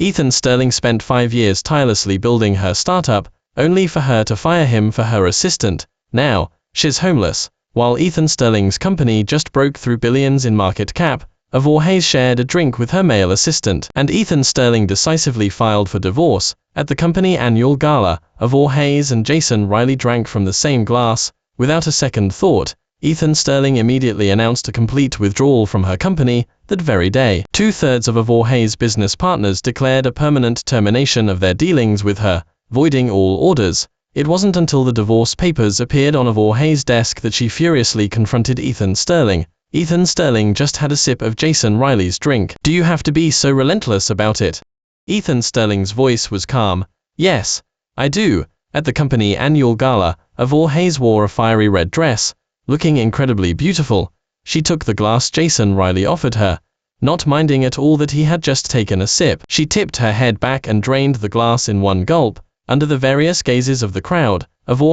Ethan Sterling spent 5 years tirelessly building her startup, only for her to fire him for her assistant. Now, she's homeless. While Ethan Sterling's company just broke through billions in market cap, He shared a drink with her male assistant, and Ethan Sterling decisively filed for divorce. At the company annual gala, He and Jason Riley drank from the same glass. Without a second thought, Ethan Sterling immediately announced a complete withdrawal from her company that very day. 2/3 of He's business partners declared a permanent termination of their dealings with her, voiding all orders. It wasn't until the divorce papers appeared on He's desk that she furiously confronted Ethan Sterling. Ethan Sterling just had a sip of Jason Riley's drink. "Do you have to be so relentless about it?" Ethan Sterling's voice was calm. "Yes, I do." At the company annual gala, He's wore a fiery red dress, looking incredibly beautiful. She took the glass Jason Riley offered her, not minding at all that he had just taken a sip. She tipped her head back and drained the glass in one gulp. Under the various gazes of the crowd,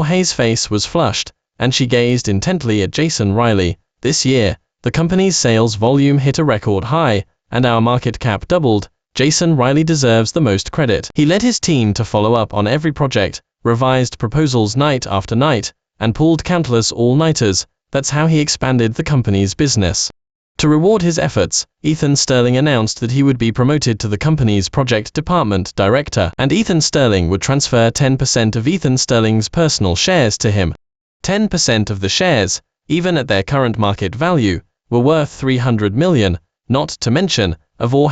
He's face was flushed, and she gazed intently at Jason Riley. "This year, the company's sales volume hit a record high, and our market cap doubled. Jason Riley deserves the most credit." He led his team to follow up on every project, revised proposals night after night, and pulled countless all-nighters. That's how he expanded the company's business. To reward his efforts, Ethan Sterling announced that he would be promoted to the company's project department director, and Ethan Sterling would transfer 10% of Ethan Sterling's personal shares to him. 10% of the shares, even at their current market value, were worth $300 million, not to mention,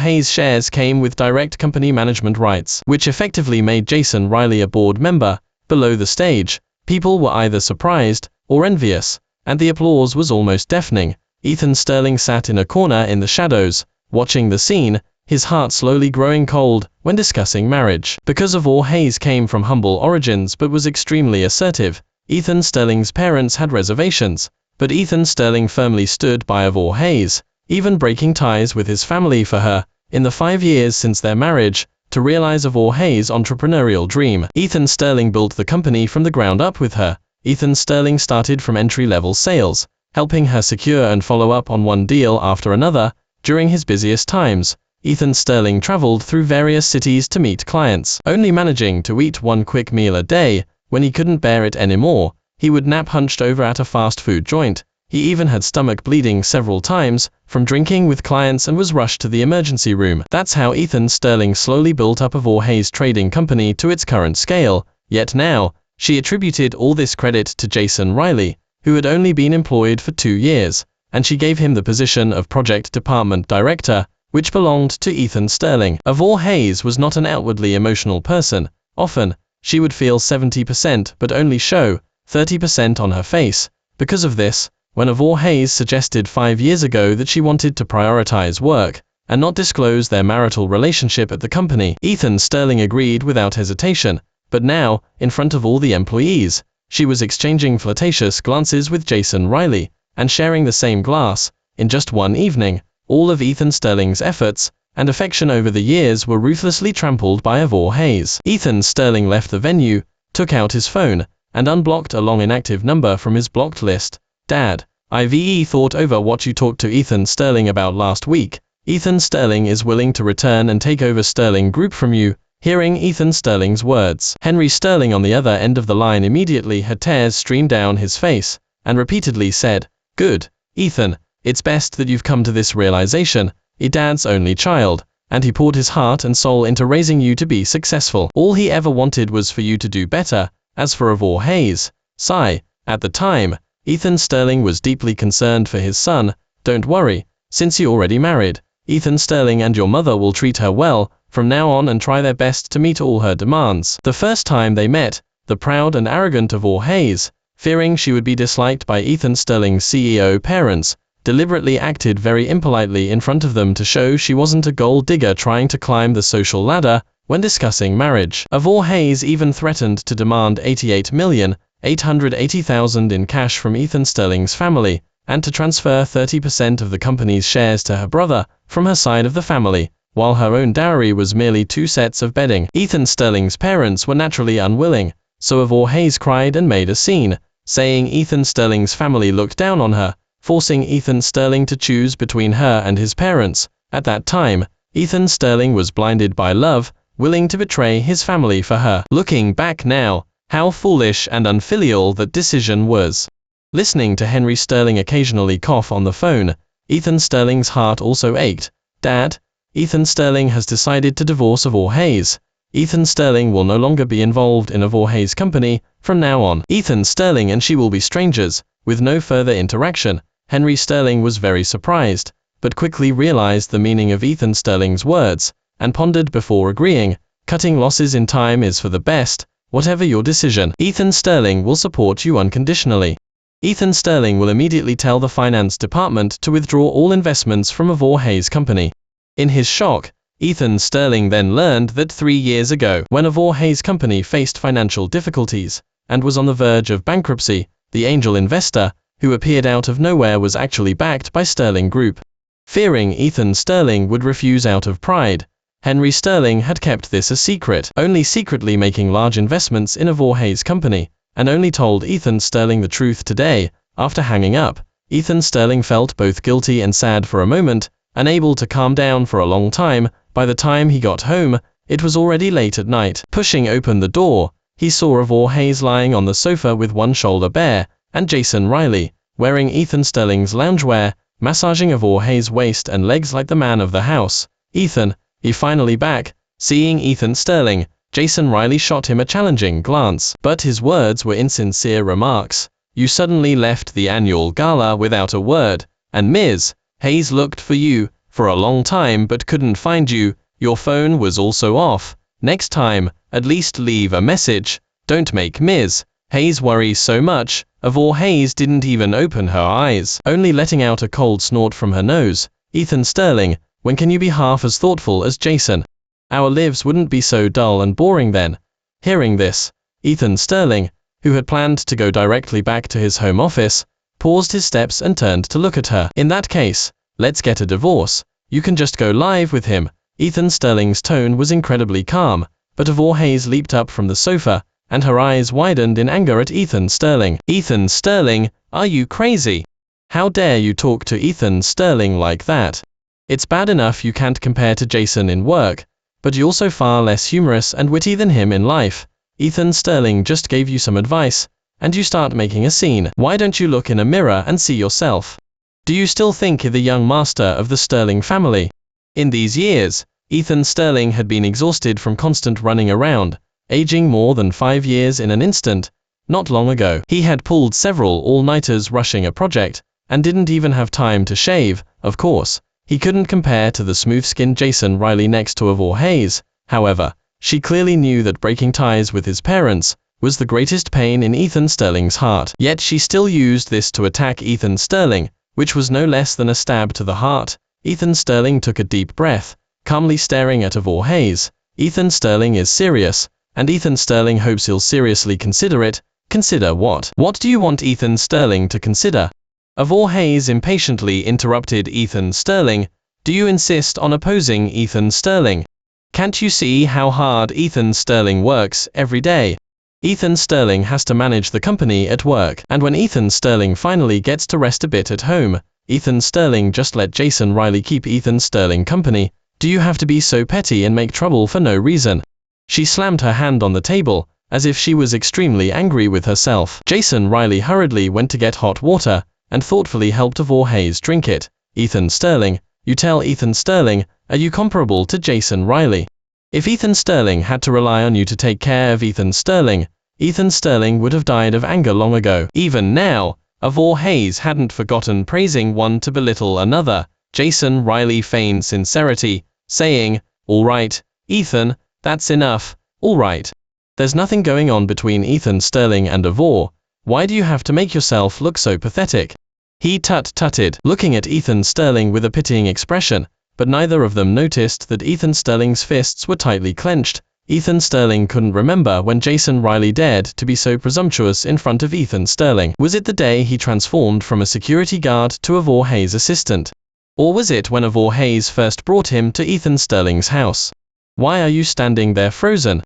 He's shares came with direct company management rights, which effectively made Jason Riley a board member. Below the stage, people were either surprised or envious, and the applause was almost deafening. Ethan Sterling sat in a corner in the shadows, watching the scene, his heart slowly growing cold when discussing marriage. Because He's came from humble origins but was extremely assertive, Ethan Sterling's parents had reservations, but Ethan Sterling firmly stood by He's, even breaking ties with his family for her. In the 5 years since their marriage, to realize He's entrepreneurial dream, Ethan Sterling built the company from the ground up with her. Ethan Sterling started from entry-level sales, helping her secure and follow up on one deal after another. During his busiest times, Ethan Sterling traveled through various cities to meet clients, only managing to eat one quick meal a day. When he couldn't bear it anymore, he would nap hunched over at a fast food joint. He even had stomach bleeding several times from drinking with clients and was rushed to the emergency room. That's how Ethan Sterling slowly built up He's trading company to its current scale. Yet now, she attributed all this credit to Jason Riley, who had only been employed for 2 years, and she gave him the position of project department director, which belonged to Ethan Sterling. He's was not an outwardly emotional person. Often, she would feel 70% but only show 30% on her face. Because of this, when He's suggested 5 years ago that she wanted to prioritize work and not disclose their marital relationship at the company, Ethan Sterling agreed without hesitation. But now, in front of all the employees, she was exchanging flirtatious glances with Jason Riley and sharing the same glass. In just one evening, all of Ethan Sterling's efforts and affection over the years were ruthlessly trampled by He's. Ethan Sterling left the venue, took out his phone, and unblocked a long inactive number from his blocked list. "Dad, I've thought over what you talked to Ethan Sterling about last week. Ethan Sterling is willing to return and take over Sterling Group from you." Hearing Ethan Sterling's words, Henry Sterling on the other end of the line immediately had tears stream down his face, and repeatedly said, "Good, Ethan, it's best that you've come to this realization. You're Dad's only child, and he poured his heart and soul into raising you to be successful. All he ever wanted was for you to do better." As for He's, sigh. At the time, Ethan Sterling was deeply concerned for his son. "Don't worry, since you're already married, Ethan Sterling and your mother will treat her well from now on and try their best to meet all her demands." The first time they met, the proud and arrogant He's, fearing she would be disliked by Ethan Sterling's CEO parents, deliberately acted very impolitely in front of them to show she wasn't a gold digger trying to climb the social ladder. When discussing marriage, He's even threatened to demand $88,880,000 in cash from Ethan Sterling's family, and to transfer 30% of the company's shares to her brother from her side of the family, while her own dowry was merely 2 sets of bedding. Ethan Sterling's parents were naturally unwilling, so He's cried and made a scene, saying Ethan Sterling's family looked down on her, forcing Ethan Sterling to choose between her and his parents. At that time, Ethan Sterling was blinded by love, willing to betray his family for her. Looking back now, how foolish and unfilial that decision was. Listening to Henry Sterling occasionally cough on the phone, Ethan Sterling's heart also ached. Dad, Ethan Sterling has decided to divorce Voorhees. Ethan Sterling will no longer be involved in Voorhees company from now on. Ethan Sterling and she will be strangers, with no further interaction. Henry Sterling was very surprised, but quickly realized the meaning of Ethan Sterling's words, and pondered before agreeing. Cutting losses in time is for the best. Whatever your decision, Ethan Sterling will support you unconditionally. Ethan Sterling will immediately tell the finance department to withdraw all investments from Voorhees company. In his shock, Ethan Sterling then learned that 3 years ago, when Voorhees company faced financial difficulties and was on the verge of bankruptcy, the angel investor, who appeared out of nowhere, was actually backed by Sterling Group. Fearing Ethan Sterling would refuse out of pride, Henry Sterling had kept this a secret, only secretly making large investments in Voorhees company, and only told Ethan Sterling the truth today. After hanging up, Ethan Sterling felt both guilty and sad for a moment, unable to calm down for a long time. By the time he got home, it was already late at night. Pushing open the door, he saw Voorhees lying on the sofa with one shoulder bare, and Jason Riley, wearing Ethan Sterling's loungewear, massaging Voorhees' waist and legs like the man of the house. Ethan, he finally back. Seeing Ethan Sterling, Jason Riley shot him a challenging glance, but his words were insincere remarks. You suddenly left the annual gala without a word, and Ms. Hayes looked for you for a long time but couldn't find you. Your phone was also off. Next time, at least leave a message. Don't make Ms. Hayes worry so much. Voorhees didn't even open her eyes, only letting out a cold snort from her nose. Ethan Sterling, when can you be half as thoughtful as Jason? Our lives wouldn't be so dull and boring then. Hearing this, Ethan Sterling, who had planned to go directly back to his home office, paused his steps and turned to look at her. In that case, let's get a divorce. You can just go live with him. Ethan Sterling's tone was incredibly calm, but Voorhees leaped up from the sofa, and her eyes widened in anger at Ethan Sterling. Ethan Sterling, are you crazy? How dare you talk to Ethan Sterling like that? It's bad enough you can't compare to Jason in work, but you're also far less humorous and witty than him in life. Ethan Sterling just gave you some advice, and you start making a scene. Why don't you look in a mirror and see yourself? Do you still think you're the young master of the Sterling family? In these years, Ethan Sterling had been exhausted from constant running around, aging more than 5 years in an instant. Not long ago, he had pulled several all-nighters rushing a project, and didn't even have time to shave. Of course, he couldn't compare to the smooth-skinned Jason Riley next to Voorhees. However, she clearly knew that breaking ties with his parents was the greatest pain in Ethan Sterling's heart. Yet she still used this to attack Ethan Sterling, which was no less than a stab to the heart. Ethan Sterling took a deep breath, calmly staring at Voorhees. Ethan Sterling is serious, and Ethan Sterling hopes he'll seriously consider it. Consider what? What do you want Ethan Sterling to consider? Voorhees impatiently interrupted Ethan Sterling. Do you insist on opposing Ethan Sterling? Can't you see how hard Ethan Sterling works every day? Ethan Sterling has to manage the company at work, and when Ethan Sterling finally gets to rest a bit at home, Ethan Sterling just let Jason Riley keep Ethan Sterling company. Do you have to be so petty and make trouble for no reason? She slammed her hand on the table, as if she was extremely angry with herself. Jason Riley hurriedly went to get hot water, and thoughtfully helped Voorhees drink it. Ethan Sterling, you tell Ethan Sterling, are you comparable to Jason Riley? If Ethan Sterling had to rely on you to take care of Ethan Sterling would have died of anger long ago. Even now, Voorhees hadn't forgotten praising one to belittle another. Jason Riley feigned sincerity, saying, all right, Ethan, that's enough. All right. There's nothing going on between Ethan Sterling and Vore. Why do you have to make yourself look so pathetic? He tut-tutted, looking at Ethan Sterling with a pitying expression, but neither of them noticed that Ethan Sterling's fists were tightly clenched. Ethan Sterling couldn't remember when Jason Riley dared to be so presumptuous in front of Ethan Sterling. Was it the day he transformed from a security guard to a Voorhees assistant? Or was it when Voorhees first brought him to Ethan Sterling's house? Why are you standing there frozen?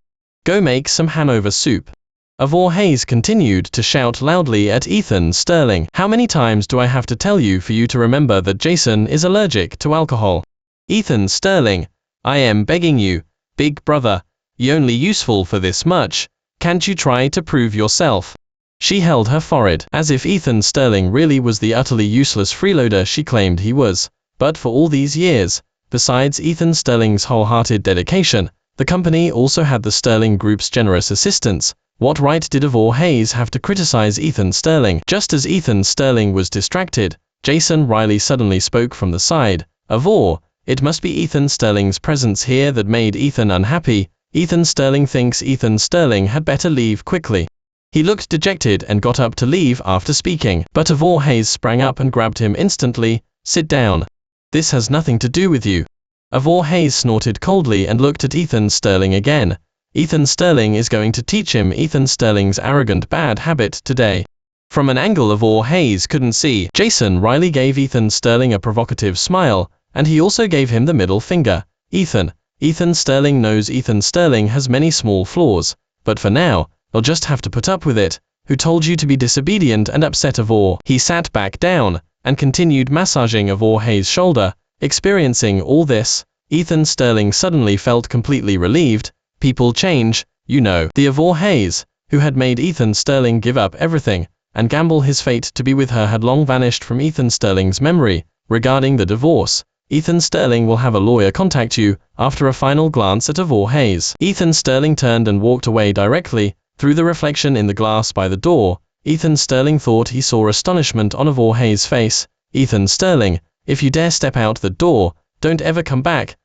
Go make some Hanover soup. Voorhees continued to shout loudly at Ethan Sterling. How many times do I have to tell you for you to remember that Jason is allergic to alcohol? Ethan Sterling, I am begging you, big brother, you're only useful for this much, can't you try to prove yourself? She held her forehead, as if Ethan Sterling really was the utterly useless freeloader she claimed he was. But for all these years, besides Ethan Sterling's wholehearted dedication, the company also had the Sterling Group's generous assistance. What right did Ivor Hayes have to criticize Ethan Sterling? Just as Ethan Sterling was distracted, Jason Riley suddenly spoke from the side. Ivor, it must be Ethan Sterling's presence here that made Ethan unhappy. Ethan Sterling thinks Ethan Sterling had better leave quickly. He looked dejected and got up to leave after speaking, but Ivor Hayes sprang up and grabbed him instantly. Sit down. This has nothing to do with you. Ivor Hayes snorted coldly and looked at Ethan Sterling again. Ethan Sterling is going to teach him Ethan Sterling's arrogant bad habit today. From an angle Ivor Hayes couldn't see, Jason Riley gave Ethan Sterling a provocative smile, and he also gave him the middle finger. Ethan Sterling knows Ethan Sterling has many small flaws, but for now, you'll just have to put up with it. Who told you to be disobedient and upset Ivor? He sat back down and continued massaging Ivor Hayes' shoulder. Experiencing all this, Ethan Sterling suddenly felt completely relieved. People change, you know. The Ivor Hayes, who had made Ethan Sterling give up everything and gamble his fate to be with her, had long vanished from Ethan Sterling's memory. Regarding the divorce, Ethan Sterling will have a lawyer contact you. After a final glance at Ivor Hayes, Ethan Sterling turned and walked away directly. Through the reflection in the glass by the door, Ethan Sterling thought he saw astonishment on Ivor Hayes' face. Ethan Sterling, if you dare step out the door, don't ever come back.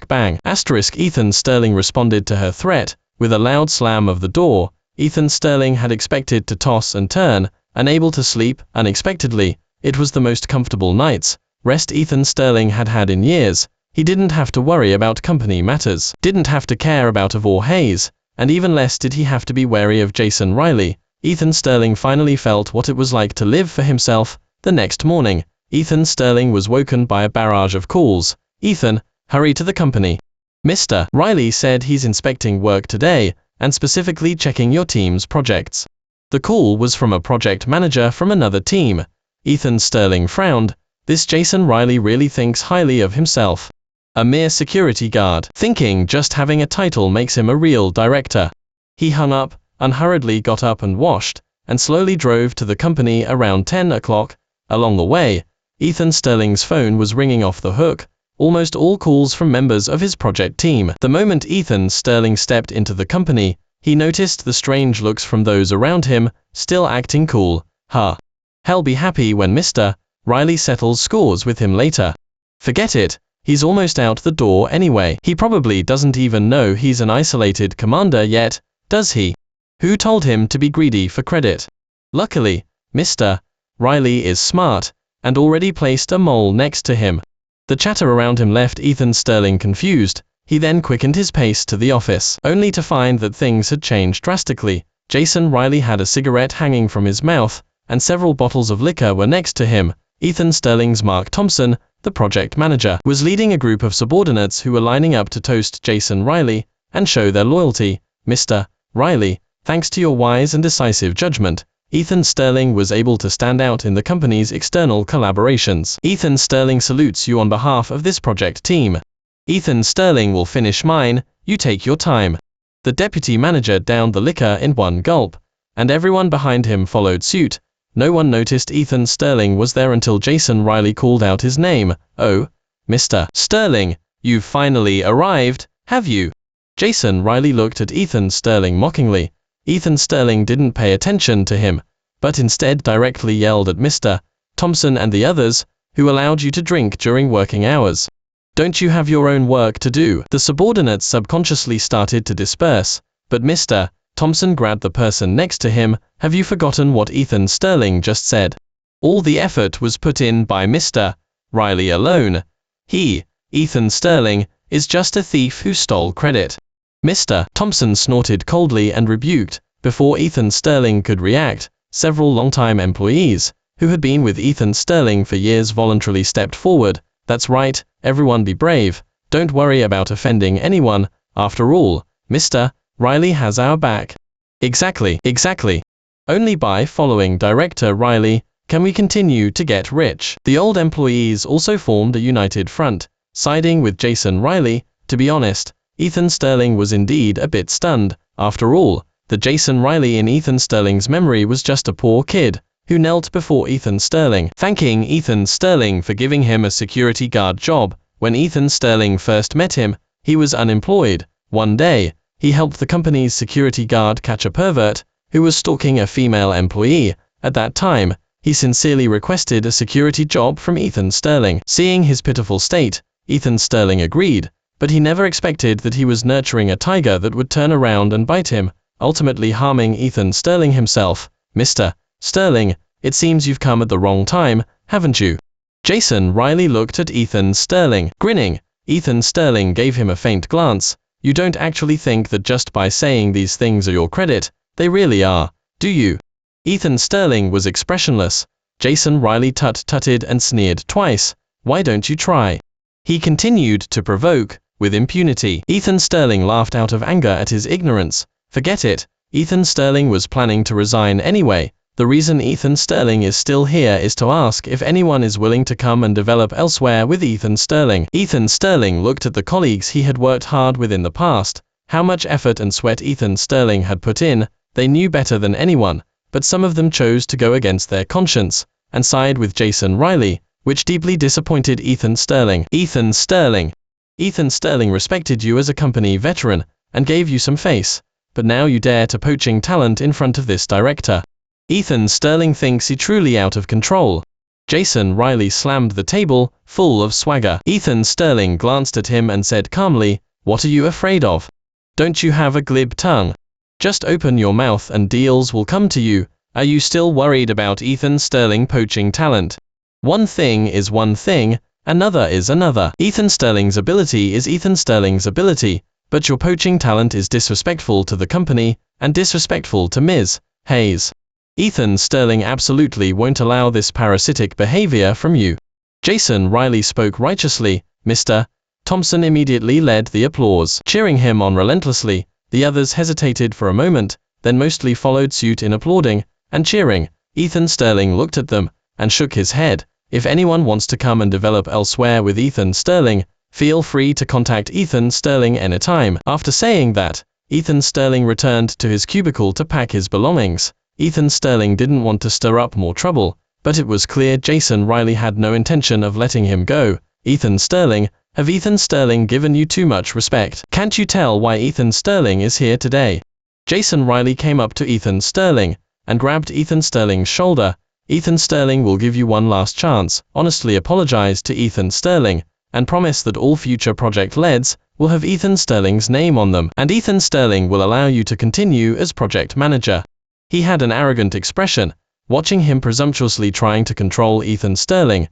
Bang. Ethan Sterling responded to her threat with a loud slam of the door. Ethan Sterling had expected to toss and turn, unable to sleep. Unexpectedly, it was the most comfortable night's rest Ethan Sterling had had in years. He didn't have to worry about company matters, didn't have to care about Ivor Hayes, and even less did he have to be wary of Jason Riley. Ethan Sterling finally felt what it was like to live for himself. The next morning, Ethan Sterling was woken by a barrage of calls. Ethan, hurry to the company. Mr. Riley said he's inspecting work today, and specifically checking your team's projects. The call was from a project manager from another team. Ethan Sterling frowned. This Jason Riley really thinks highly of himself. A mere security guard, thinking just having a title makes him a real director. He hung up, unhurriedly got up and washed, and slowly drove to the company around 10 o'clock. Along the way, Ethan Sterling's phone was ringing off the hook, almost all calls from members of his project team. The moment Ethan Sterling stepped into the company, he noticed the strange looks from those around him, still acting cool. He'll be happy when Mr. Riley settles scores with him later. Forget it, he's almost out the door anyway. He probably doesn't even know he's an isolated commander yet, does he? Who told him to be greedy for credit? Luckily, Mr. Riley is smart, and already placed a mole next to him. The chatter around him left Ethan Sterling confused. He then quickened his pace to the office, only to find that things had changed drastically. Jason Riley had a cigarette hanging from his mouth, and several bottles of liquor were next to him. Ethan Sterling's Mark Thompson, the project manager, was leading a group of subordinates who were lining up to toast Jason Riley and show their loyalty. Mr. Riley, thanks to your wise and decisive judgment, Ethan Sterling was able to stand out in the company's external collaborations. Ethan Sterling salutes you on behalf of this project team. Ethan Sterling will finish mine, you take your time. The deputy manager downed the liquor in one gulp, and everyone behind him followed suit. No one noticed Ethan Sterling was there until Jason Riley called out his name. Oh, Mr. Sterling, you've finally arrived, have you? Jason Riley looked at Ethan Sterling mockingly. Ethan Sterling didn't pay attention to him, but instead directly yelled at Mr. Thompson and the others, who allowed you to drink during working hours. Don't you have your own work to do? The subordinates subconsciously started to disperse, but Mr. Thompson grabbed the person next to him. Have you forgotten what Ethan Sterling just said? All the effort was put in by Mr. Riley alone. He, Ethan Sterling, is just a thief who stole credit. Mr. Thompson snorted coldly and rebuked. Before Ethan Sterling could react, several longtime employees, who had been with Ethan Sterling for years, voluntarily stepped forward. That's right, everyone be brave. Don't worry about offending anyone. After all, Mr. Riley has our back. Exactly. Only by following Director Riley can we continue to get rich. The old employees also formed a united front, siding with Jason Riley. To be honest, Ethan Sterling was indeed a bit stunned. After all, the Jason Riley in Ethan Sterling's memory was just a poor kid who knelt before Ethan Sterling, thanking Ethan Sterling for giving him a security guard job. When Ethan Sterling first met him, he was unemployed. One day, he helped the company's security guard catch a pervert who was stalking a female employee. At that time, he sincerely requested a security job from Ethan Sterling. Seeing his pitiful state, Ethan Sterling agreed, but he never expected that he was nurturing a tiger that would turn around and bite him, ultimately harming Ethan Sterling himself. Mr. Sterling, it seems you've come at the wrong time, haven't you? Jason Riley looked at Ethan Sterling, grinning. Ethan Sterling gave him a faint glance. You don't actually think that just by saying these things are your credit, they really are, do you? Ethan Sterling was expressionless. Jason Riley tut-tutted and sneered twice. Why don't you try? He continued to provoke, with impunity. Ethan Sterling laughed out of anger at his ignorance. Forget it. Ethan Sterling was planning to resign anyway. The reason Ethan Sterling is still here is to ask if anyone is willing to come and develop elsewhere with Ethan Sterling. Ethan Sterling looked at the colleagues he had worked hard with in the past. How much effort and sweat Ethan Sterling had put in, they knew better than anyone, but some of them chose to go against their conscience and side with Jason Riley, which deeply disappointed Ethan Sterling. Ethan Sterling respected you as a company veteran and gave you some face, but now you dare to poaching talent in front of this director. Ethan Sterling thinks he truly out of control. Jason Riley slammed the table, full of swagger. Ethan Sterling glanced at him and said calmly, "What are you afraid of? Don't you have a glib tongue? Just open your mouth and deals will come to you. Are you still worried about Ethan Sterling poaching talent? One thing is one thing, another is another. Ethan Sterling's ability is Ethan Sterling's ability, but your poaching talent is disrespectful to the company and disrespectful to Ms. Hayes. Ethan Sterling absolutely won't allow this parasitic behavior from you." Jason Riley spoke righteously. Mr. Thompson immediately led the applause, cheering him on relentlessly. The others hesitated for a moment, then mostly followed suit in applauding and cheering. Ethan Sterling looked at them and shook his head. If anyone wants to come and develop elsewhere with Ethan Sterling, feel free to contact Ethan Sterling anytime. After saying that, Ethan Sterling returned to his cubicle to pack his belongings. Ethan Sterling didn't want to stir up more trouble, but it was clear Jason Riley had no intention of letting him go. Ethan Sterling, have Ethan Sterling given you too much respect? Can't you tell why Ethan Sterling is here today? Jason Riley came up to Ethan Sterling and grabbed Ethan Sterling's shoulder. Ethan Sterling will give you one last chance. Honestly apologize to Ethan Sterling and promise that all future project leads will have Ethan Sterling's name on them, and Ethan Sterling will allow you to continue as project manager. He had an arrogant expression. Watching him presumptuously trying to control Ethan Sterling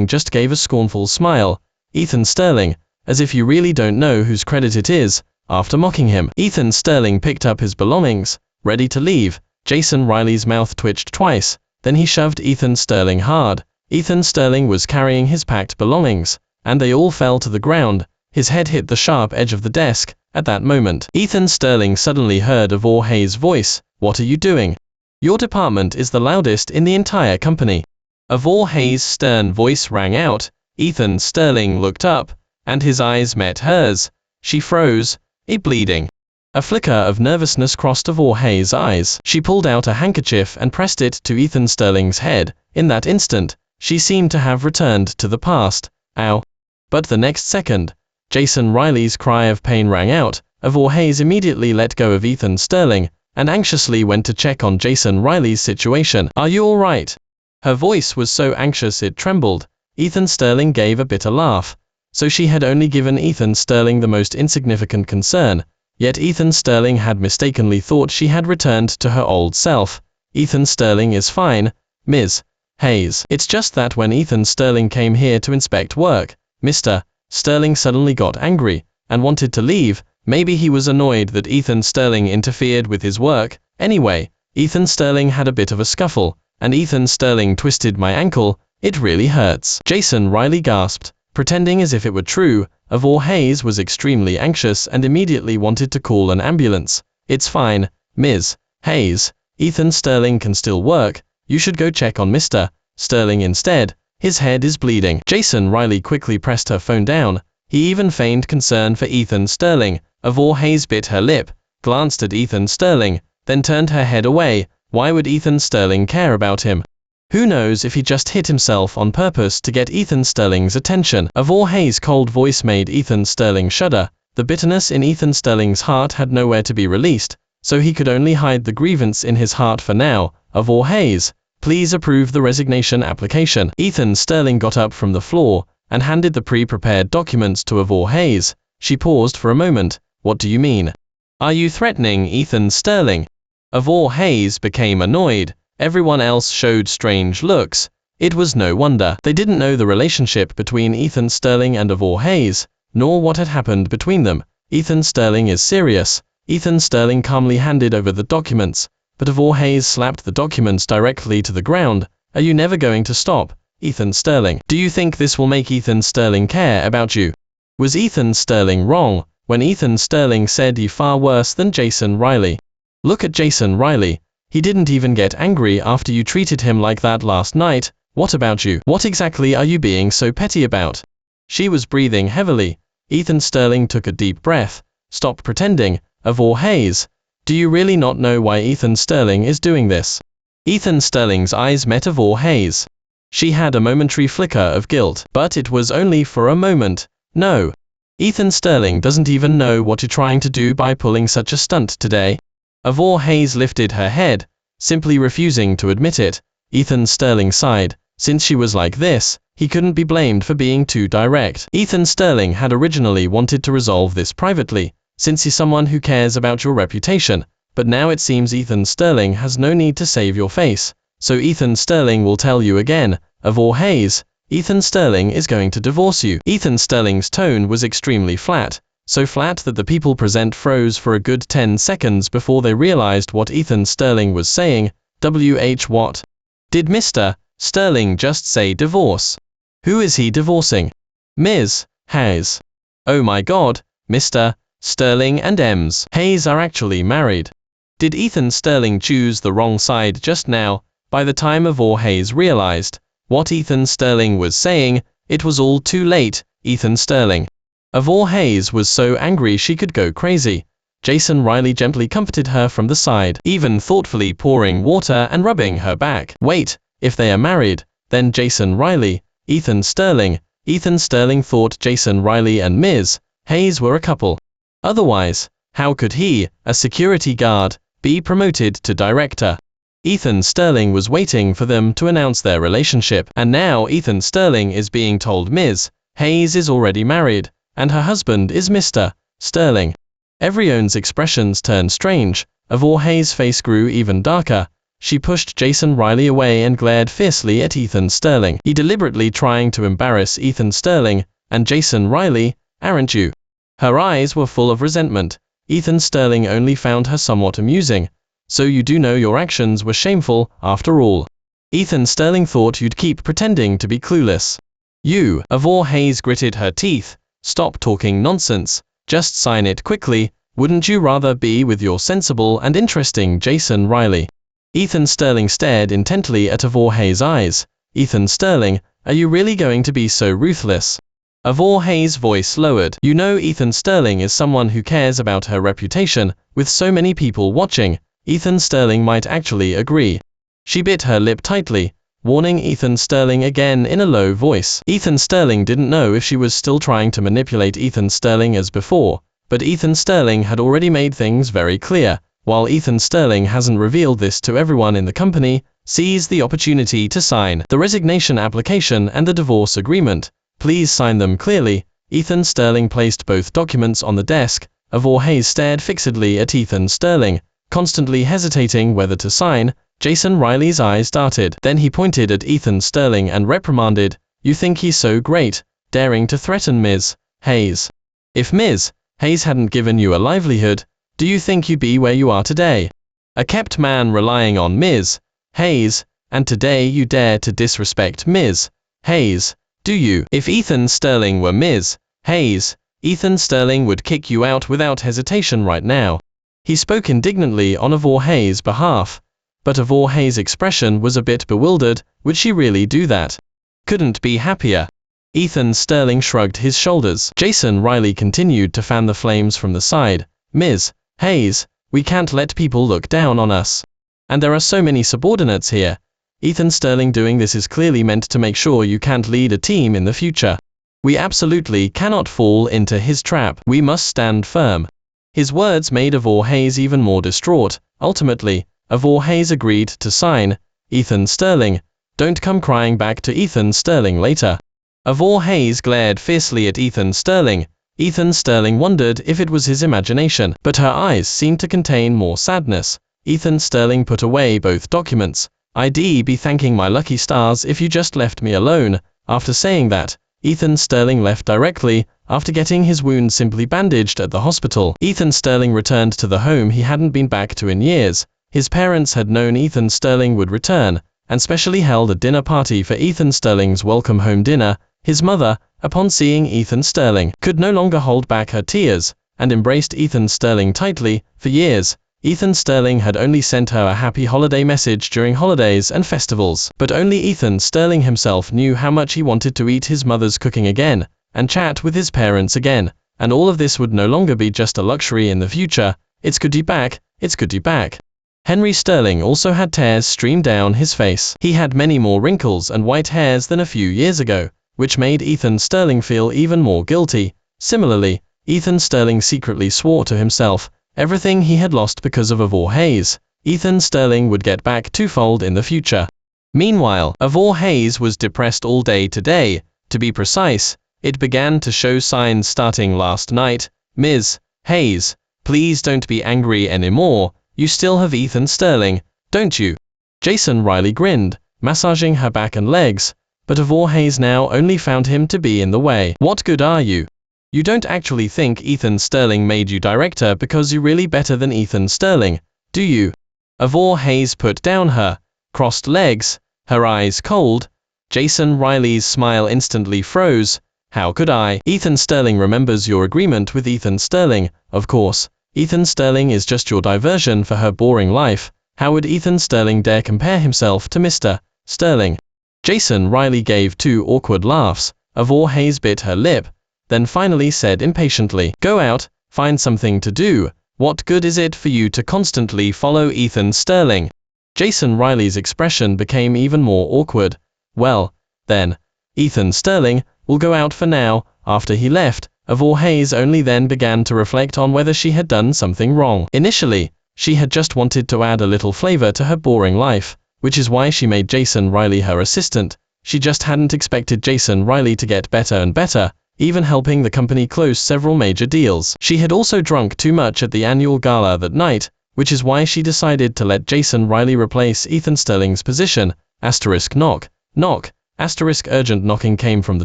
just gave a scornful smile. Ethan Sterling, as if you really don't know whose credit it is. After mocking him, Ethan Sterling picked up his belongings, ready to leave. Jason Riley's mouth twitched twice, then he shoved Ethan Sterling hard. Ethan Sterling was carrying his packed belongings, and they all fell to the ground. His head hit the sharp edge of the desk. At that moment, Ethan Sterling suddenly heard Hayes' voice. "What are you doing? Your department is the loudest in the entire company." Hayes' stern voice rang out. Ethan Sterling looked up, and his eyes met hers. She froze, bleeding. A flicker of nervousness crossed Hayes' eyes. She pulled out a handkerchief and pressed it to Ethan Sterling's head. In that instant, she seemed to have returned to the past. Ow! But the next second, Jason Riley's cry of pain rang out. Hayes immediately let go of Ethan Sterling and anxiously went to check on Jason Riley's situation. "Are you all right?" Her voice was so anxious it trembled. Ethan Sterling gave a bitter laugh. So she had only given Ethan Sterling the most insignificant concern, yet Ethan Sterling had mistakenly thought she had returned to her old self. "Ethan Sterling is fine, Ms. Hayes. It's just that when Ethan Sterling came here to inspect work, Mr. Sterling suddenly got angry and wanted to leave. Maybe he was annoyed that Ethan Sterling interfered with his work. Anyway, Ethan Sterling had a bit of a scuffle, and Ethan Sterling twisted my ankle. It really hurts." Jason Riley gasped, pretending as if it were true. Hayes was extremely anxious and immediately wanted to call an ambulance. "It's fine, Ms. Hayes. Ethan Sterling can still work. You should go check on Mr. Sterling instead. His head is bleeding." Jason Riley quickly pressed her phone down. He even feigned concern for Ethan Sterling. Avor Hayes bit her lip, glanced at Ethan Sterling, then turned her head away. Why would Ethan Sterling care about him? Who knows if he just hit himself on purpose to get Ethan Sterling's attention. Avor Hayes' cold voice made Ethan Sterling shudder. The bitterness in Ethan Sterling's heart had nowhere to be released, so he could only hide the grievance in his heart for now. Avor Hayes, please approve the resignation application. Ethan Sterling got up from the floor and handed the pre-prepared documents to Avor Hayes. She paused for a moment. What do you mean? Are you threatening Ethan Sterling? Avor Hayes became annoyed. Everyone else showed strange looks. It was no wonder. They didn't know the relationship between Ethan Sterling and Avor Hayes, nor what had happened between them. Ethan Sterling is serious. Ethan Sterling calmly handed over the documents, but Avor Hayes slapped the documents directly to the ground. Are you never going to stop, Ethan Sterling? Do you think this will make Ethan Sterling care about you? Was Ethan Sterling wrong when Ethan Sterling said you're far worse than Jason Riley? Look at Jason Riley. He didn't even get angry after you treated him like that last night. What about you? What exactly are you being so petty about? She was breathing heavily. Ethan Sterling took a deep breath. Stop pretending, Avor Hayes. Do you really not know why Ethan Sterling is doing this? Ethan Sterling's eyes met Avor Hayes. She had a momentary flicker of guilt, but it was only for a moment. No. Ethan Sterling doesn't even know what you're trying to do by pulling such a stunt today. Avor Hayes lifted her head, simply refusing to admit it. Ethan Sterling sighed. Since she was like this, he couldn't be blamed for being too direct. Ethan Sterling had originally wanted to resolve this privately, since he's someone who cares about your reputation, but now it seems Ethan Sterling has no need to save your face. So Ethan Sterling will tell you again, Avor Hayes, Ethan Sterling is going to divorce you. Ethan Sterling's tone was extremely flat, so flat that the people present froze for a good 10 seconds before they realized what Ethan Sterling was saying. What? Did Mr. Sterling just say divorce? Who is he divorcing? Ms. Hayes. Oh my God, Mr. Sterling and Ms. Hayes are actually married. Did Ethan Sterling choose the wrong side just now? By the time Avor Hayes realized what Ethan Sterling was saying, it was all too late. Ethan Sterling. Avor Hayes was so angry she could go crazy. Jason Riley gently comforted her from the side, even thoughtfully pouring water and rubbing her back. Wait, if they are married, then Jason Riley, Ethan Sterling. Ethan Sterling thought Jason Riley and Ms. Hayes were a couple. Otherwise, how could he, a security guard, be promoted to director? Ethan Sterling was waiting for them to announce their relationship, and now Ethan Sterling is being told Ms. Hayes is already married, and her husband is Mr. Sterling. Everyone's expressions turned strange. Avor Hayes' face grew even darker. She pushed Jason Riley away and glared fiercely at Ethan Sterling. He deliberately trying to embarrass Ethan Sterling, and Jason Riley, aren't you? Her eyes were full of resentment. Ethan Sterling only found her somewhat amusing. So you do know your actions were shameful, after all. Ethan Sterling thought you'd keep pretending to be clueless. You, Avor Hayes gritted her teeth. Stop talking nonsense. Just sign it quickly. Wouldn't you rather be with your sensible and interesting Jason Riley? Ethan Sterling stared intently at Avor Hayes' eyes. Ethan Sterling, are you really going to be so ruthless? Avor Hayes' voice lowered. You know Ethan Sterling is someone who cares about her reputation. With so many people watching, Ethan Sterling might actually agree. She bit her lip tightly, warning Ethan Sterling again in a low voice. Ethan Sterling didn't know if she was still trying to manipulate Ethan Sterling as before, but Ethan Sterling had already made things very clear. While Ethan Sterling hasn't revealed this to everyone in the company, seize the opportunity to sign the resignation application and the divorce agreement. Please sign them clearly. Ethan Sterling placed both documents on the desk. Avor Hayes stared fixedly at Ethan Sterling, constantly hesitating whether to sign. Jason Riley's eyes darted. Then he pointed at Ethan Sterling and reprimanded, you think he's so great, daring to threaten Ms. Hayes. If Ms. Hayes hadn't given you a livelihood, do you think you'd be where you are today? A kept man relying on Ms. Hayes, and today you dare to disrespect Ms. Hayes, do you? If Ethan Sterling were Ms. Hayes, Ethan Sterling would kick you out without hesitation right now. He spoke indignantly on Avor Hayes' behalf, but Avor Hayes' expression was a bit bewildered. Would she really do that? Couldn't be happier. Ethan Sterling shrugged his shoulders. Jason Riley continued to fan the flames from the side. Ms. Hayes, we can't let people look down on us. And there are so many subordinates here. Ethan Sterling doing this is clearly meant to make sure you can't lead a team in the future. We absolutely cannot fall into his trap. We must stand firm. His words made Ivor Hayes even more distraught. Ultimately, Ivor Hayes agreed to sign. Ethan Sterling, don't come crying back to Ethan Sterling later. Ivor Hayes glared fiercely at Ethan Sterling. Ethan Sterling wondered if it was his imagination, but her eyes seemed to contain more sadness. Ethan Sterling put away both documents. I'd be thanking my lucky stars if you just left me alone. After saying that, Ethan Sterling left directly, after getting his wound simply bandaged at the hospital. Ethan Sterling returned to the home he hadn't been back to in years. His parents had known Ethan Sterling would return, and specially held a dinner party for Ethan Sterling's welcome home dinner. His mother, upon seeing Ethan Sterling, could no longer hold back her tears, and embraced Ethan Sterling tightly. For years, Ethan Sterling had only sent her a happy holiday message during holidays and festivals, but only Ethan Sterling himself knew how much he wanted to eat his mother's cooking again, and chat with his parents again, and all of this would no longer be just a luxury in the future. It's good to be back, it's good to be back. Henry Sterling also had tears stream down his face. He had many more wrinkles and white hairs than a few years ago, which made Ethan Sterling feel even more guilty. Similarly, Ethan Sterling secretly swore to himself, everything he had lost because of Ivor Hayes, Ethan Sterling would get back twofold in the future. Meanwhile, Ivor Hayes was depressed all day today. To be precise, it began to show signs starting last night. Ms. Hayes, please don't be angry anymore. You still have Ethan Sterling, don't you? Jason Riley grinned, massaging her back and legs, but Ivor Hayes now only found him to be in the way. What good are you? You don't actually think Ethan Sterling made you director because you're really better than Ethan Sterling, do you? Ivor Hayes put down her crossed legs, her eyes cold. Jason Riley's smile instantly froze. How could I? Ethan Sterling remembers your agreement with Ethan Sterling, of course. Ethan Sterling is just your diversion for her boring life. How would Ethan Sterling dare compare himself to Mr. Sterling? Jason Riley gave two awkward laughs. Ivor Hayes bit her lip, then finally said impatiently, go out, find something to do. What good is it for you to constantly follow Ethan Sterling? Jason Riley's expression became even more awkward. Well, then, Ethan Sterling will go out for now. After he left, Ivor Hayes only then began to reflect on whether she had done something wrong. Initially, she had just wanted to add a little flavor to her boring life, which is why she made Jason Riley her assistant. She just hadn't expected Jason Riley to get better and better, even helping the company close several major deals. She had also drunk too much at the annual gala that night, which is why she decided to let Jason Riley replace Ethan Sterling's position. Asterisk knock, knock, asterisk urgent knocking came from the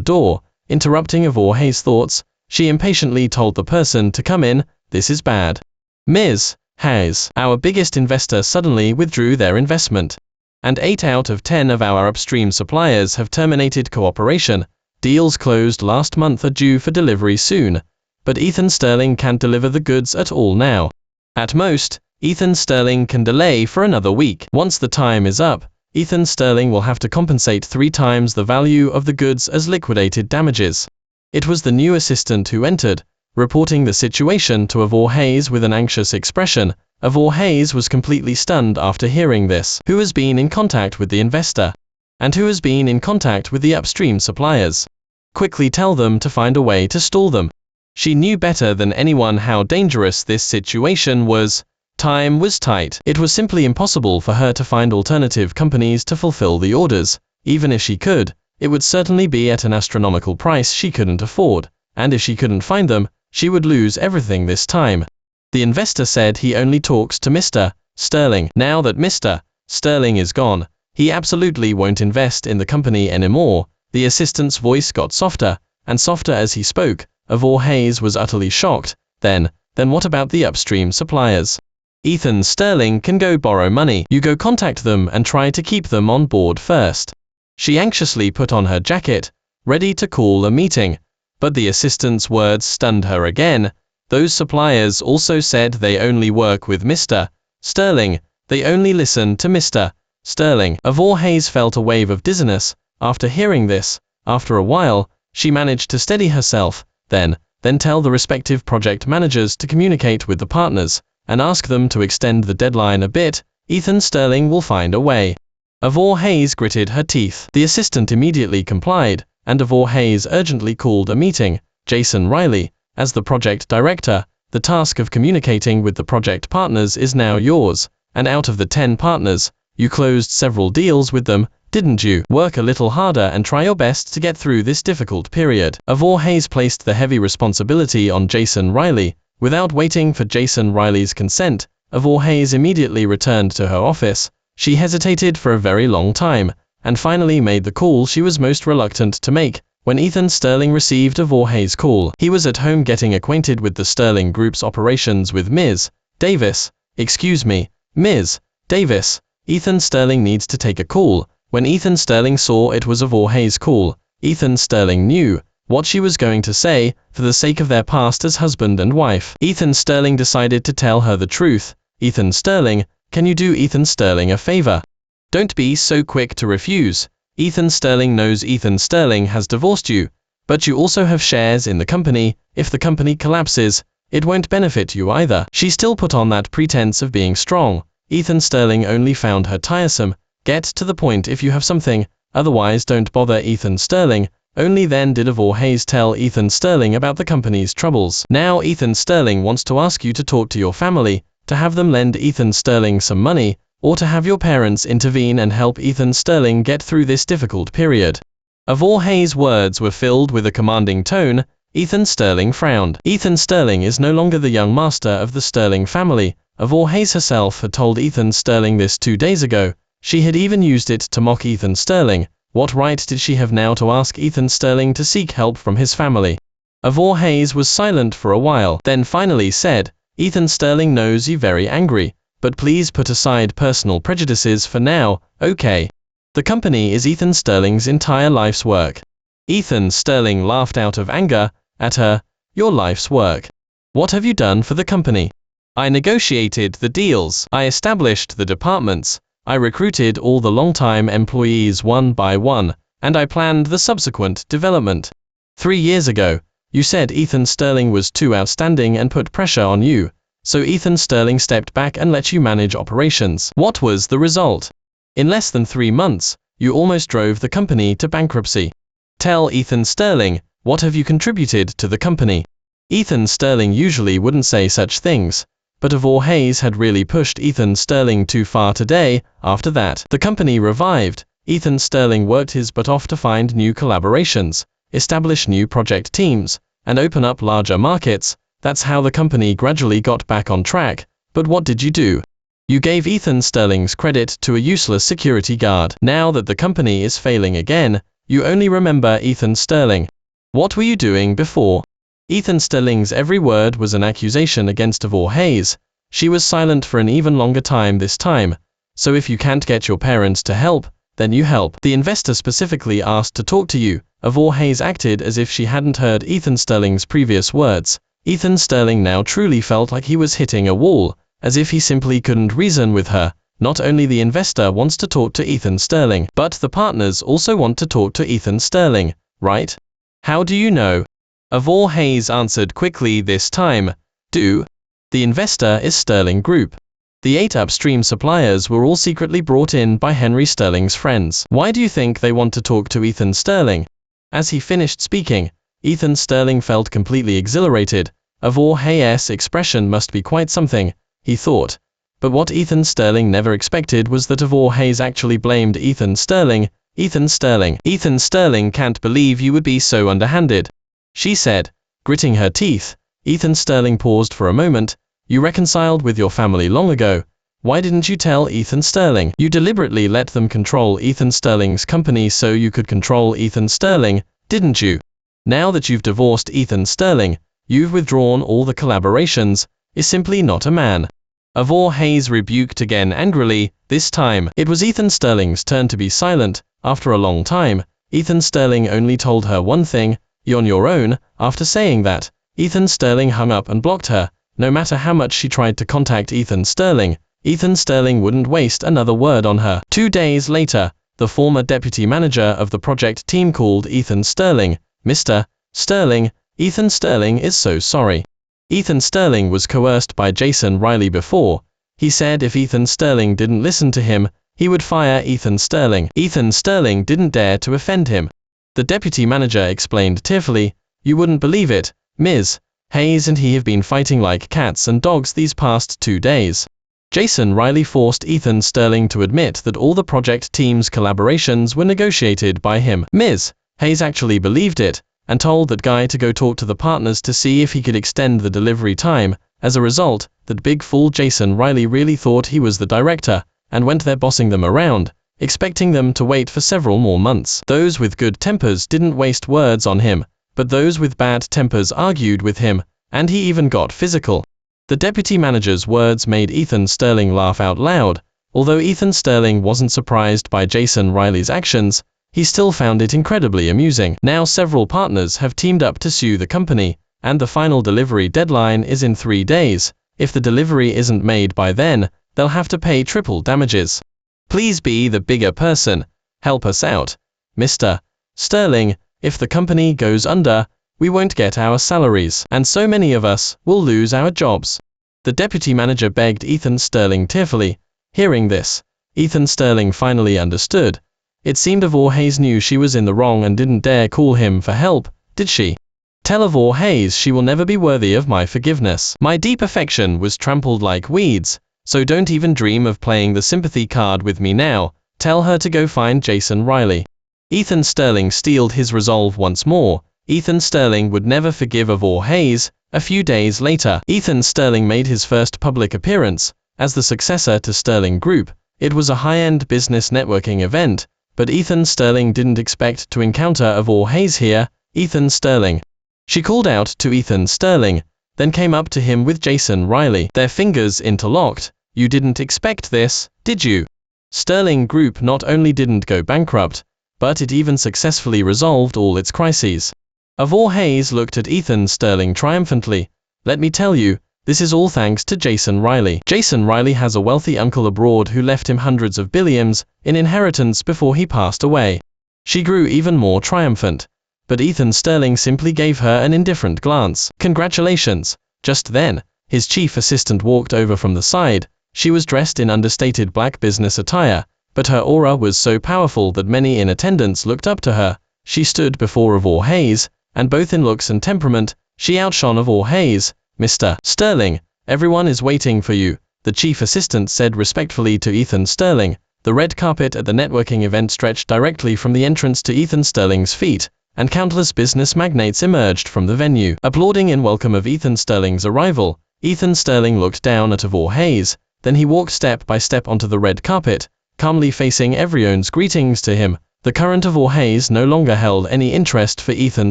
door, interrupting Ivor Hayes' thoughts. She impatiently told the person to come in. This is bad. Ms. Hayes, our biggest investor suddenly withdrew their investment. And 8 out of 10 of our upstream suppliers have terminated cooperation. Deals closed last month are due for delivery soon. But Ethan Sterling can't deliver the goods at all now. At most, Ethan Sterling can delay for another week. Once the time is up, Ethan Sterling will have to compensate 3 times the value of the goods as liquidated damages. It was the new assistant who entered, reporting the situation to Ivor Hayes with an anxious expression. Ivor Hayes was completely stunned after hearing this. Who has been in contact with the investor? And who has been in contact with the upstream suppliers? Quickly tell them to find a way to stall them. She knew better than anyone how dangerous this situation was. Time was tight. It was simply impossible for her to find alternative companies to fulfill the orders. Even if she could, it would certainly be at an astronomical price she couldn't afford, and if she couldn't find them, she would lose everything this time. The investor said he only talks to Mr. Sterling. Now that Mr. Sterling is gone, he absolutely won't invest in the company anymore. The assistant's voice got softer, and softer as he spoke. Ivor Hayes was utterly shocked. Then what about the upstream suppliers? Ethan Sterling can go borrow money. You go contact them and try to keep them on board first. She anxiously put on her jacket, ready to call a meeting. But the assistant's words stunned her again. Those suppliers also said they only work with Mr. Sterling. They only listen to Mr. Sterling. Ivor Hayes felt a wave of dizziness after hearing this. After a while, she managed to steady herself, then tell the respective project managers to communicate with the partners, and ask them to extend the deadline a bit. Ethan Sterling will find a way. Ivor Hayes gritted her teeth. The assistant immediately complied, and Ivor Hayes urgently called a meeting. Jason Riley, as the project director, the task of communicating with the project partners is now yours, and out of the 10 partners, you closed several deals with them, didn't you? Work a little harder and try your best to get through this difficult period. Ivor Hayes placed the heavy responsibility on Jason Riley. Without waiting for Jason Riley's consent, Ivor Hayes immediately returned to her office. She hesitated for a very long time, and finally made the call she was most reluctant to make. When Ethan Sterling received Ivor Hayes' call, he was at home getting acquainted with the Sterling Group's operations with Ms. Davis. Excuse me, Ms. Davis, Ethan Sterling needs to take a call. When Ethan Sterling saw it was Ivor Hayes' call, Ethan Sterling knew what she was going to say. For the sake of their past as husband and wife, Ethan Sterling decided to tell her the truth. Ethan Sterling, can you do Ethan Sterling a favor? Don't be so quick to refuse. Ethan Sterling knows Ethan Sterling has divorced you, but you also have shares in the company. If the company collapses, it won't benefit you either. She still put on that pretense of being strong. Ethan Sterling only found her tiresome. Get to the point if you have something, otherwise don't bother Ethan Sterling. Only then did Ivor Hayes tell Ethan Sterling about the company's troubles. Now Ethan Sterling wants to ask you to talk to your family, to have them lend Ethan Sterling some money, or to have your parents intervene and help Ethan Sterling get through this difficult period. Ivor Hayes' words were filled with a commanding tone. Ethan Sterling frowned. Ethan Sterling is no longer the young master of the Sterling family. Ivor Hayes herself had told Ethan Sterling this 2 days ago. She had even used it to mock Ethan Sterling. What right did she have now to ask Ethan Sterling to seek help from his family? Ivor Hayes was silent for a while, then finally said, Ethan Sterling knows you're very angry, but please put aside personal prejudices for now, okay? The company is Ethan Sterling's entire life's work. Ethan Sterling laughed out of anger at her. Your life's work. What have you done for the company? I negotiated the deals. I established the departments. I recruited all the long-time employees one by one, and I planned the subsequent development. 3 years ago, you said Ethan Sterling was too outstanding and put pressure on you, so Ethan Sterling stepped back and let you manage operations. What was the result? In less than 3 months, you almost drove the company to bankruptcy. Tell Ethan Sterling, what have you contributed to the company? Ethan Sterling usually wouldn't say such things, but Ivor Hayes had really pushed Ethan Sterling too far today. After that, the company revived. Ethan Sterling worked his butt off to find new collaborations, establish new project teams, and open up larger markets. That's how the company gradually got back on track. But what did you do? You gave Ethan Sterling's credit to a useless security guard. Now that the company is failing again, you only remember Ethan Sterling. What were you doing before? Ethan Sterling's every word was an accusation against Ivor Hayes. She was silent for an even longer time this time. So if you can't get your parents to help, then you help. The investor specifically asked to talk to you. Ivor Hayes acted as if she hadn't heard Ethan Sterling's previous words. Ethan Sterling now truly felt like he was hitting a wall, as if he simply couldn't reason with her. Not only the investor wants to talk to Ethan Sterling, but the partners also want to talk to Ethan Sterling, right? How do you know? Ivor Hayes answered quickly this time. The investor is Sterling Group. The 8 upstream suppliers were all secretly brought in by Henry Sterling's friends. Why do you think they want to talk to Ethan Sterling? As he finished speaking, Ethan Sterling felt completely exhilarated. Ivor Hayes' expression must be quite something, he thought. But what Ethan Sterling never expected was that Ivor Hayes actually blamed Ethan Sterling. Ethan Sterling can't believe you would be so underhanded, she said, gritting her teeth. Ethan Sterling paused for a moment. You reconciled with your family long ago. Why didn't you tell Ethan Sterling? You deliberately let them control Ethan Sterling's company so you could control Ethan Sterling, didn't you? Now that you've divorced Ethan Sterling, you've withdrawn all the collaborations. Is simply not a man. Ivor Hayes rebuked again angrily. This time, it was Ethan Sterling's turn to be silent. After a long time, Ethan Sterling only told her one thing. You're on your own. After saying that, Ethan Sterling hung up and blocked her. No matter how much she tried to contact Ethan Sterling wouldn't waste another word on her. 2 days later, the former deputy manager of the project team called Ethan Sterling. Mr. Sterling, Ethan Sterling is so sorry. Ethan Sterling was coerced by Jason Riley before. He said if Ethan Sterling didn't listen to him, he would fire Ethan Sterling. Ethan Sterling didn't dare to offend him. The deputy manager explained tearfully, "You wouldn't believe it, Ms. Hayes and he have been fighting like cats and dogs these past 2 days." Jason Riley forced Ethan Sterling to admit that all the project team's collaborations were negotiated by him. Ms. Hayes actually believed it, and told that guy to go talk to the partners to see if he could extend the delivery time. As a result, that big fool Jason Riley really thought he was the director, and went there bossing them around, expecting them to wait for several more months. Those with good tempers didn't waste words on him, but those with bad tempers argued with him, and he even got physical. The deputy manager's words made Ethan Sterling laugh out loud. Although Ethan Sterling wasn't surprised by Jason Riley's actions, he still found it incredibly amusing. Now several partners have teamed up to sue the company, and the final delivery deadline is in 3 days. If the delivery isn't made by then, they'll have to pay triple damages. Please be the bigger person. Help us out, Mr. Sterling. If the company goes under, we won't get our salaries, and so many of us will lose our jobs. The deputy manager begged Ethan Sterling tearfully. Hearing this, Ethan Sterling finally understood. It seemed Yvonne Hayes knew she was in the wrong and didn't dare call him for help, did she? Tell Yvonne Hayes she will never be worthy of my forgiveness. My deep affection was trampled like weeds, so don't even dream of playing the sympathy card with me now. Tell her to go find Jason Riley. Ethan Sterling steeled his resolve once more. Ethan Sterling would never forgive Yvonne Hayes. A few days later, Ethan Sterling made his first public appearance as the successor to Sterling Group. It was a high-end business networking event, but Ethan Sterling didn't expect to encounter Yvonne Hayes here. Ethan Sterling. She called out to Ethan Sterling, then came up to him with Jason Riley, their fingers interlocked. You didn't expect this, did you? Sterling Group not only didn't go bankrupt, but it even successfully resolved all its crises. Yvonne Hayes looked at Ethan Sterling triumphantly. Let me tell you, this is all thanks to Jason Riley. Jason Riley has a wealthy uncle abroad who left him hundreds of billions in inheritance before he passed away. She grew even more triumphant, but Ethan Sterling simply gave her an indifferent glance. Congratulations. Just then, his chief assistant walked over from the side. She was dressed in understated black business attire, but her aura was so powerful that many in attendance looked up to her. She stood before Yvonne Hayes, and both in looks and temperament, she outshone Yvonne Hayes. Mr. Sterling, everyone is waiting for you, the chief assistant said respectfully to Ethan Sterling. The red carpet at the networking event stretched directly from the entrance to Ethan Sterling's feet, and countless business magnates emerged from the venue, applauding in welcome of Ethan Sterling's arrival. Ethan Sterling looked down at Yvonne Hayes, then he walked step by step onto the red carpet, calmly facing everyone's greetings to him. The current Yvonne Hayes no longer held any interest for Ethan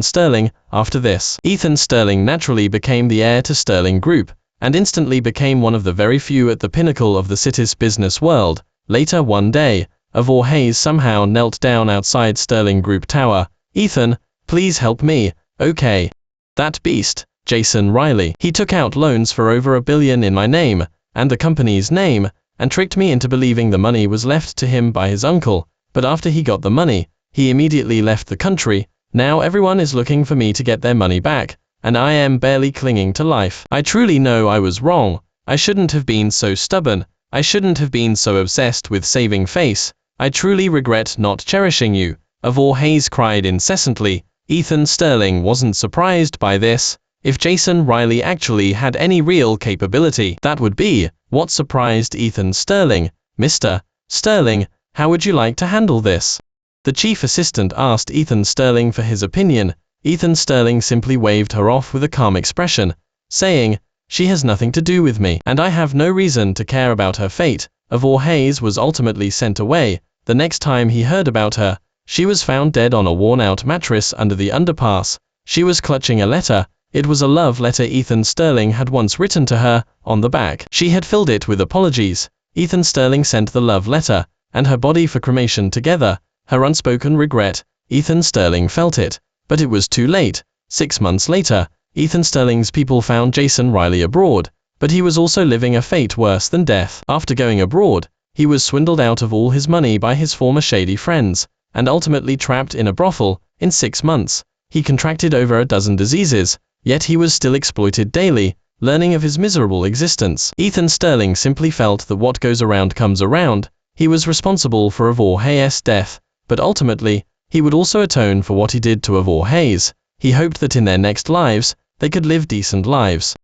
Sterling. After this, Ethan Sterling naturally became the heir to Sterling Group, and instantly became one of the very few at the pinnacle of the city's business world. Later one day, Yvonne Hayes somehow knelt down outside Sterling Group Tower. Ethan, please help me, okay? That beast, Jason Riley. He took out loans for over $1 billion in my name, and the company's name, and tricked me into believing the money was left to him by his uncle. But after he got the money, he immediately left the country. Now everyone is looking for me to get their money back, and I am barely clinging to life. I truly know I was wrong. I shouldn't have been so stubborn. I shouldn't have been so obsessed with saving face. I truly regret not cherishing you. Yvonne Hayes cried incessantly. Ethan Sterling wasn't surprised by this. If Jason Riley actually had any real capability, that would be what surprised Ethan Sterling. Mr. Sterling, how would you like to handle this? The chief assistant asked Ethan Sterling for his opinion. Ethan Sterling simply waved her off with a calm expression, saying, she has nothing to do with me, and I have no reason to care about her fate. Yvonne Hayes was ultimately sent away. The next time he heard about her, she was found dead on a worn-out mattress under the underpass. She was clutching a letter. It was a love letter Ethan Sterling had once written to her. On the back, she had filled it with apologies. Ethan Sterling sent the love letter and her body for cremation together. Her unspoken regret. Ethan Sterling felt it, but it was too late. 6 months later, Ethan Sterling's people found Jason Riley abroad, but he was also living a fate worse than death. After going abroad, he was swindled out of all his money by his former shady friends, and ultimately trapped in a brothel. In 6 months, He contracted over a dozen diseases, yet he was still exploited daily, learning of his miserable existence. Ethan Sterling simply felt that what goes around comes around. He was responsible for empire.He's death, but ultimately, he would also atone for what he did to empire.He's. He hoped that in their next lives, they could live decent lives.